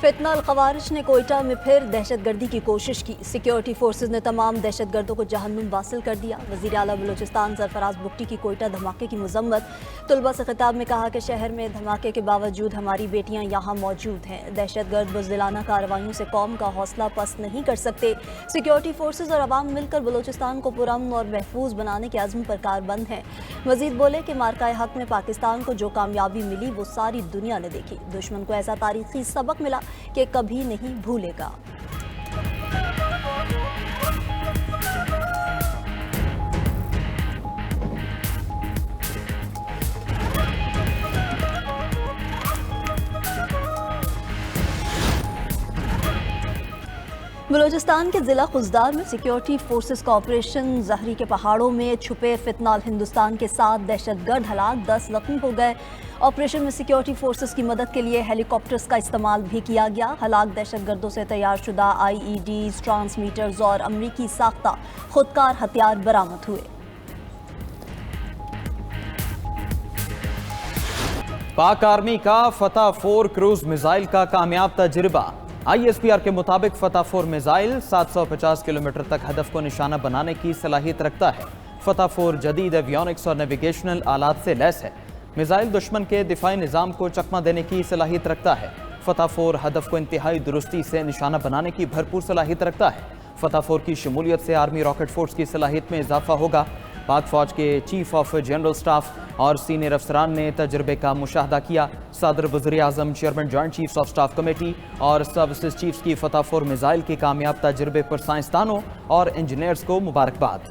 فتنہ الخوارج نے کوئٹہ میں پھر دہشت گردی کی کوشش کی۔ سیکیورٹی فورسز نے تمام دہشت گردوں کو جہنم واصل کر دیا۔ وزیر اعلیٰ بلوچستان سرفراز بگٹی کی کوئٹہ دھماکے کی مذمت۔ طلباء سے خطاب میں کہا کہ شہر میں دھماکے کے باوجود ہماری بیٹیاں یہاں موجود ہیں۔ دہشت گرد بزدلانہ کارروائیوں سے قوم کا حوصلہ پست نہیں کر سکتے۔ سیکیورٹی فورسز اور عوام مل کر بلوچستان کو پرامن اور محفوظ بنانے کے عزم پر کاربند ہیں۔ مزید بولے کہ مارکہ حق میں پاکستان کو جو کامیابی ملی وہ ساری دنیا نے دیکھی۔ دشمن کو ایسا تاریخی سبق ملا کہ کبھی نہیں بھولے گا۔ بلوچستان کے ضلع خزدار میں سیکیورٹی فورسز کا آپریشن زہری کے پہاڑوں میں چھپے فتنہ ہندوستان کے 7 دہشت گرد ہلاک، 10 زخمی ہو گئے۔ آپریشن میں سیکیورٹی فورسز کی مدد کے لیے ہیلی کاپٹرز کا استعمال بھی کیا گیا۔ ہلاک دہشت گردوں سے تیار شدہ IEDs، ٹرانسمیٹرز اور امریکی ساختہ خودکار ہتھیار برآمد ہوئے۔ پاک آرمی کا فتح 4 کروز میزائل کا کامیاب تجربہ۔ ISPR کے مطابق فتح 4 میزائل 750 کلومیٹر تک ہدف کو نشانہ بنانے کی صلاحیت رکھتا ہے۔ فتح 4 جدید ایویونکس اور نیویگیشنل آلات سے لیس ہے۔ میزائل دشمن کے دفاعی نظام کو چکمہ دینے کی صلاحیت رکھتا ہے۔ فتح 4 ہدف کو انتہائی درستی سے نشانہ بنانے کی بھرپور صلاحیت رکھتا ہے۔ فتح 4 کی شمولیت سے آرمی راکٹ فورس کی صلاحیت میں اضافہ ہوگا۔ پاک فوج کے چیف آف جنرل سٹاف اور سینئر افسران نے تجربے کا مشاہدہ کیا۔ صدر وزیر اعظم، chairman joint chiefs of staff committee اور سروسز چیفز کی فتح 4 میزائل کے کامیاب تجربے پر سائنسدانوں اور انجینئرز کو مبارکباد۔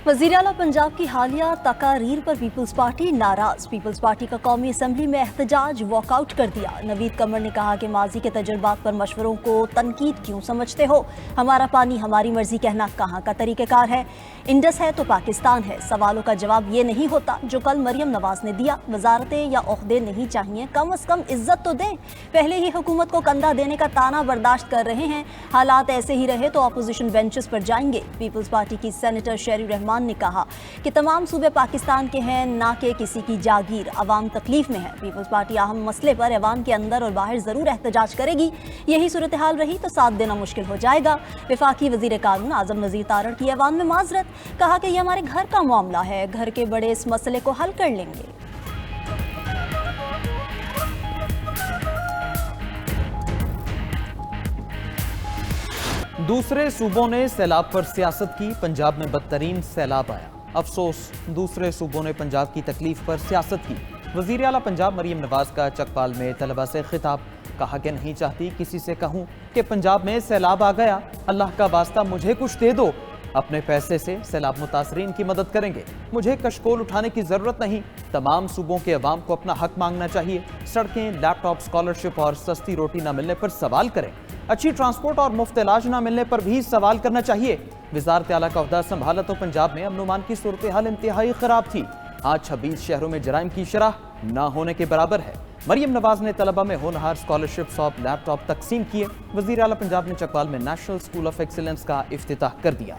وزیر اعلیٰ پنجاب کی حالیہ تقاریر پر پیپلز پارٹی ناراض۔ پیپلز پارٹی کا قومی اسمبلی میں احتجاج واک آؤٹ کر دیا۔ نوید قمر نے کہا کہ ماضی کے تجربات پر مشوروں کو تنقید کیوں سمجھتے ہو؟ ہمارا پانی ہماری مرضی کہنا کہاں کا طریقہ کار ہے؟ انڈس ہے تو پاکستان ہے۔ سوالوں کا جواب یہ نہیں ہوتا جو کل مریم نواز نے دیا۔ وزارتیں یا عہدے نہیں چاہیے، کم از کم عزت تو دیں۔ پہلے ہی حکومت کو کندھا دینے کا طعنہ برداشت کر رہے ہیں۔ حالات ایسے ہی رہے تو اپوزیشن بینچز پر جائیں گے۔ پیپلز پارٹی کی سینیٹر شیری رحمان نے کہا کہ تمام صوبے پاکستان کے ہیں، نہ کہ کسی کی جاگیر۔ عوام تکلیف میں ہے۔ پیپلز پارٹی اہم مسئلے پر ایوان کے اندر اور باہر ضرور احتجاج کرے گی۔ یہی صورتحال رہی تو ساتھ دینا مشکل ہو جائے گا۔ وفاقی وزیر قانون اعظم نذیر تارڑ کی ایوان میں معذرت، کہا کہ یہ ہمارے گھر کا معاملہ ہے، گھر کے بڑے اس مسئلے کو حل کر لیں گے۔ دوسرے صوبوں نے سیلاب پر سیاست کی، پنجاب میں بدترین سیلاب آیا۔ افسوس، دوسرے صوبوں نے پنجاب کی تکلیف پر سیاست کی۔ وزیر اعلیٰ پنجاب مریم نواز کا چکپال میں طلبہ سے خطاب، کہا کہ نہیں چاہتی کسی سے کہوں کہ پنجاب میں سیلاب آ گیا، اللہ کا واسطہ مجھے کچھ دے دو، اپنے پیسے سے سیلاب متاثرین کی مدد کریں گے، مجھے کشکول اٹھانے کی ضرورت نہیں۔ تمام صوبوں کے عوام کو اپنا حق مانگنا چاہیے۔ سڑکیں، لیپ ٹاپ، اسکالرشپ اور سستی روٹی نہ ملنے پر سوال کریں۔ اچھی ٹرانسپورٹ اور مفت علاج نہ ملنے پر بھی سوال کرنا چاہیے۔ وزارت اعلیٰ کا عہدہ سنبھالا تو پنجاب میں امن و امان کی صورتحال انتہائی خراب تھی۔ آج 26 شہروں میں جرائم کی شرح نہ ہونے کے برابر ہے۔ مریم نواز نے طلبہ میں ہونہار اسکالرشپس اور لیپ ٹاپ تقسیم کیے۔ وزیر اعلیٰ پنجاب نے چکوال میں نیشنل اسکول آف ایکسیلنس کا افتتاح کر دیا۔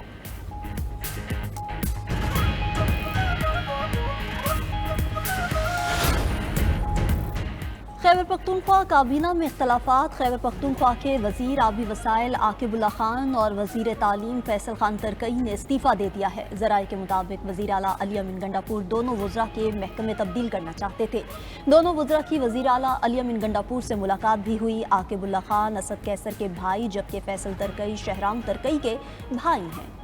خیبر پختونخوا کابینہ میں اختلافات۔ خیبر پختونخوا کے وزیر آبی وسائل عاقب اللہ خان اور وزیر تعلیم فیصل خان ترکئی نے استعفیٰ دے دیا ہے۔ ذرائع کے مطابق وزیر اعلیٰ علی امین گنڈاپور دونوں وزراء کے محکمے تبدیل کرنا چاہتے تھے۔ دونوں وزراء کی وزیر اعلیٰ علی امین گنڈاپور سے ملاقات بھی ہوئی۔ عاقب اللہ خان اسد کیسر کے بھائی جبکہ فیصل ترکئی شہرام ترکئی کے بھائی ہیں۔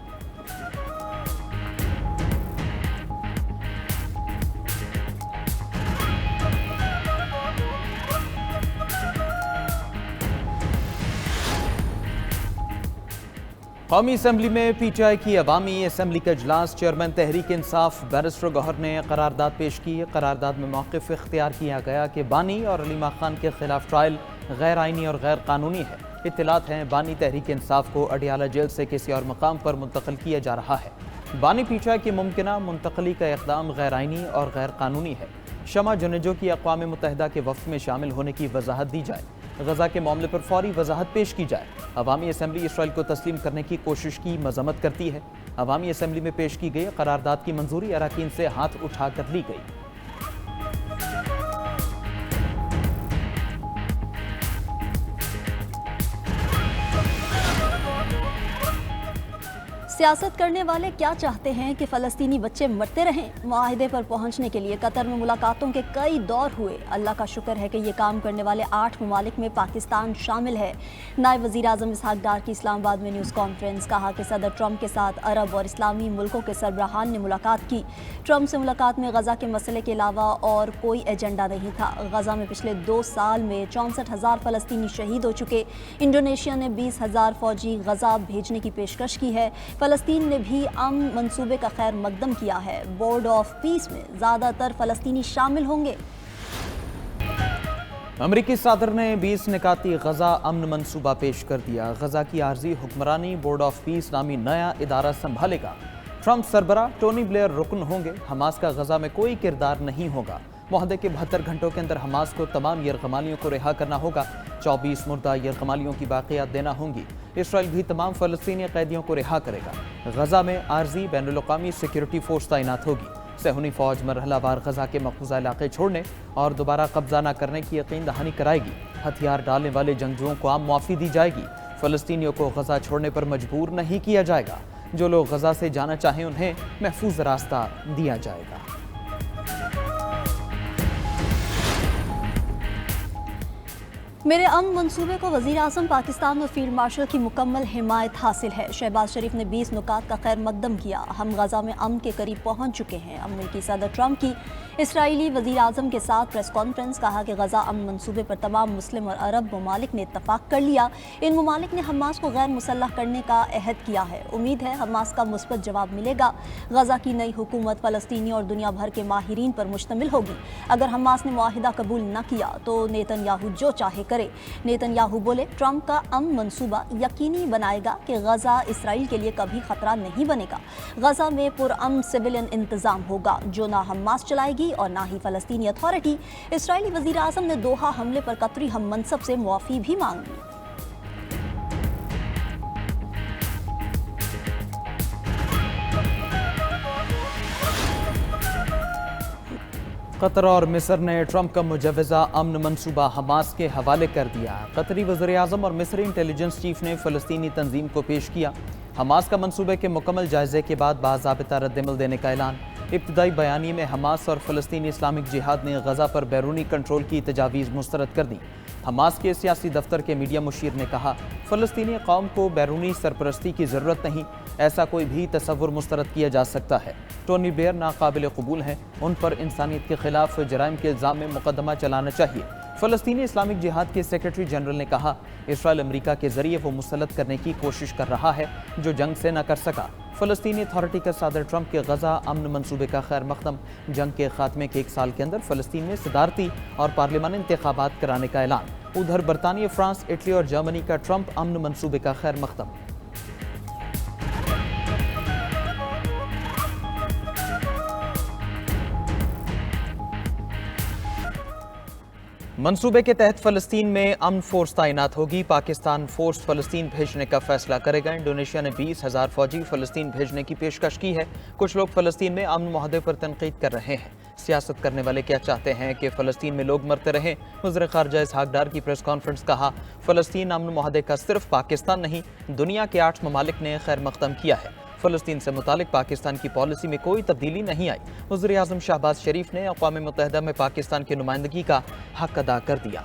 قومی اسمبلی میں پی ٹی آئی کی عوامی اسمبلی کا اجلاس۔ چیئرمین تحریک انصاف بیرسٹر گوہر نے قرارداد پیش کی۔ قرارداد میں موقف اختیار کیا گیا کہ بانی اور علیمہ خان کے خلاف ٹرائل غیر آئینی اور غیر قانونی ہے۔ اطلاعات ہیں بانی تحریک انصاف کو اڈیالہ جیل سے کسی اور مقام پر منتقل کیا جا رہا ہے۔ بانی پی ٹی آئی کی ممکنہ منتقلی کا اقدام غیر آئینی اور غیر قانونی ہے۔ شمع جنیجو کی اقوام متحدہ کے وفد میں شامل ہونے کی وضاحت دی جائے۔ غزہ کے معاملے پر فوری وضاحت پیش کی جائے۔ عوامی اسمبلی اسرائیل کو تسلیم کرنے کی کوشش کی مذمت کرتی ہے۔ عوامی اسمبلی میں پیش کی گئی قرارداد کی منظوری اراکین سے ہاتھ اٹھا کر لی گئی۔ سیاست کرنے والے کیا چاہتے ہیں کہ فلسطینی بچے مرتے رہیں؟ معاہدے پر پہنچنے کے لیے قطر میں ملاقاتوں کے کئی دور ہوئے۔ اللہ کا شکر ہے کہ یہ کام کرنے والے 8 ممالک میں پاکستان شامل ہے۔ نائب وزیر اعظم اسحاق ڈار کی اسلام آباد میں نیوز کانفرنس، کہا کہ صدر ٹرمپ کے ساتھ عرب اور اسلامی ملکوں کے سربراہان نے ملاقات کی۔ ٹرمپ سے ملاقات میں غزہ کے مسئلے کے علاوہ اور کوئی ایجنڈا نہیں تھا۔ غزہ میں پچھلے 2 سال میں 64,000 فلسطینی شہید ہو چکے۔ انڈونیشیا نے 20,000 فوجی غزہ بھیجنے کی پیشکش کی ہے۔ فلسطین نے بھی امن منصوبے کا خیر مقدم کیا ہے۔ بورڈ آف پیس میں زیادہ تر فلسطینی شامل ہوں گے۔ امریکی صدر نے 20 نکاتی غزہ امن منصوبہ پیش کر دیا۔ غزہ کی عارضی حکمرانی بورڈ آف پیس نامی نیا ادارہ سنبھالے گا۔ ٹرمپ سربراہ ٹونی بلیئر رکن ہوں گے۔ حماس کا غزہ میں کوئی کردار نہیں ہوگا۔ معاہدے کے 72 گھنٹوں کے اندر حماس کو تمام یرغمالیوں کو رہا کرنا ہوگا۔ 24 مردہ یرغمالیوں کی باقیات دینا ہوں گی۔ اسرائیل بھی تمام فلسطینی قیدیوں کو رہا کرے گا۔ غزہ میں عارضی بین الاقوامی سیکیورٹی فورس تعینات ہوگی۔ صہیونی فوج مرحلہ وار غزہ کے مقبوضہ علاقے چھوڑنے اور دوبارہ قبضہ نہ کرنے کی یقین دہانی کرائے گی۔ ہتھیار ڈالنے والے جنگجوؤں کو عام معافی دی جائے گی۔ فلسطینیوں کو غزہ چھوڑنے پر مجبور نہیں کیا جائے گا۔ جو لوگ غزہ سے جانا چاہیں انہیں محفوظ راستہ دیا جائے گا۔ میرے امن منصوبے کو وزیر اعظم پاکستان اور فیلڈ مارشل کی مکمل حمایت حاصل ہے۔ شہباز شریف نے 20 نکات کا خیر مقدم کیا۔ ہم غزہ میں امن کے قریب پہنچ چکے ہیں۔ امریکی صدر ٹرمپ کی اسرائیلی وزیر اعظم کے ساتھ پریس کانفرنس، کہا کہ غزہ امن منصوبے پر تمام مسلم اور عرب ممالک نے اتفاق کر لیا۔ ان ممالک نے حماس کو غیر مسلح کرنے کا عہد کیا ہے۔ امید ہے حماس کا مثبت جواب ملے گا۔ غزہ کی نئی حکومت فلسطینیوں اور دنیا بھر کے ماہرین پر مشتمل ہوگی۔ اگر حماس نے معاہدہ قبول نہ کیا تو نیتن یاہو جو چاہے کرے۔ نیتن یاہو بولے، ٹرمپ کا امن منصوبہ یقینی بنائے گا کہ غزہ اسرائیل کے لیے کبھی خطرہ نہیں بنے گا۔ غزہ میں پرامن سویلین انتظام ہوگا جو نہ حماس چلائے گی اور نہ ہی فلسطینی اتھارٹی۔ اسرائیلی وزیر اعظم نے دوحہ حملے پر قطری ہم منصب سے معافی بھی مانگ لی۔ قطر اور مصر نے ٹرمپ کا مجوزہ امن منصوبہ حماس کے حوالے کر دیا۔ قطری وزیر اعظم اور مصری انٹیلیجنس چیف نے فلسطینی تنظیم کو پیش کیا۔ حماس کا منصوبے کے مکمل جائزے کے بعد باضابطہ رد عمل دینے کا اعلان۔ ابتدائی بیانیے میں حماس اور فلسطینی اسلامک جہاد نے غزہ پر بیرونی کنٹرول کی تجاویز مسترد کر دی۔ حماس کے سیاسی دفتر کے میڈیا مشیر نے کہا، فلسطینی قوم کو بیرونی سرپرستی کی ضرورت نہیں، ایسا کوئی بھی تصور مسترد کیا جا سکتا ہے۔ ٹونی بلیئر ناقابل قبول ہیں، ان پر انسانیت کے خلاف جرائم کے الزام میں مقدمہ چلانا چاہیے۔ فلسطینی اسلامک جہاد کے سیکرٹری جنرل نے کہا، اسرائیل امریکہ کے ذریعے وہ مسلط کرنے کی کوشش کر رہا ہے جو جنگ سے نہ کر سکا۔ فلسطینی اتھارٹی کا صدر ٹرمپ کے غزہ امن منصوبے کا خیر مقدم۔ جنگ کے خاتمے کے 1 سال کے اندر فلسطین میں صدارتی اور پارلیمانی انتخابات کرانے کا اعلان۔ ادھر برطانیہ، فرانس، اٹلی اور جرمنی کا ٹرمپ امن منصوبے کا خیر مقدم۔ منصوبے کے تحت فلسطین میں امن فورس تعینات ہوگی۔ پاکستان فورس فلسطین بھیجنے کا فیصلہ کرے گا۔ انڈونیشیا نے 20,000 فوجی فلسطین بھیجنے کی پیشکش کی ہے۔ کچھ لوگ فلسطین میں امن معاہدے پر تنقید کر رہے ہیں۔ سیاست کرنے والے کیا چاہتے ہیں کہ فلسطین میں لوگ مرتے رہیں؟ وزیر خارجہ اسحاق ڈار کی پریس کانفرنس، کہا، فلسطین امن معاہدے کا صرف پاکستان نہیں، دنیا کے 8 ممالک نے خیر مقدم کیا ہے۔ فلسطین سے متعلق پاکستان کی پالیسی میں کوئی تبدیلی نہیں آئی۔ وزیر اعظم شہباز شریف نے اقوام متحدہ میں پاکستان کی نمائندگی کا حق ادا کر دیا۔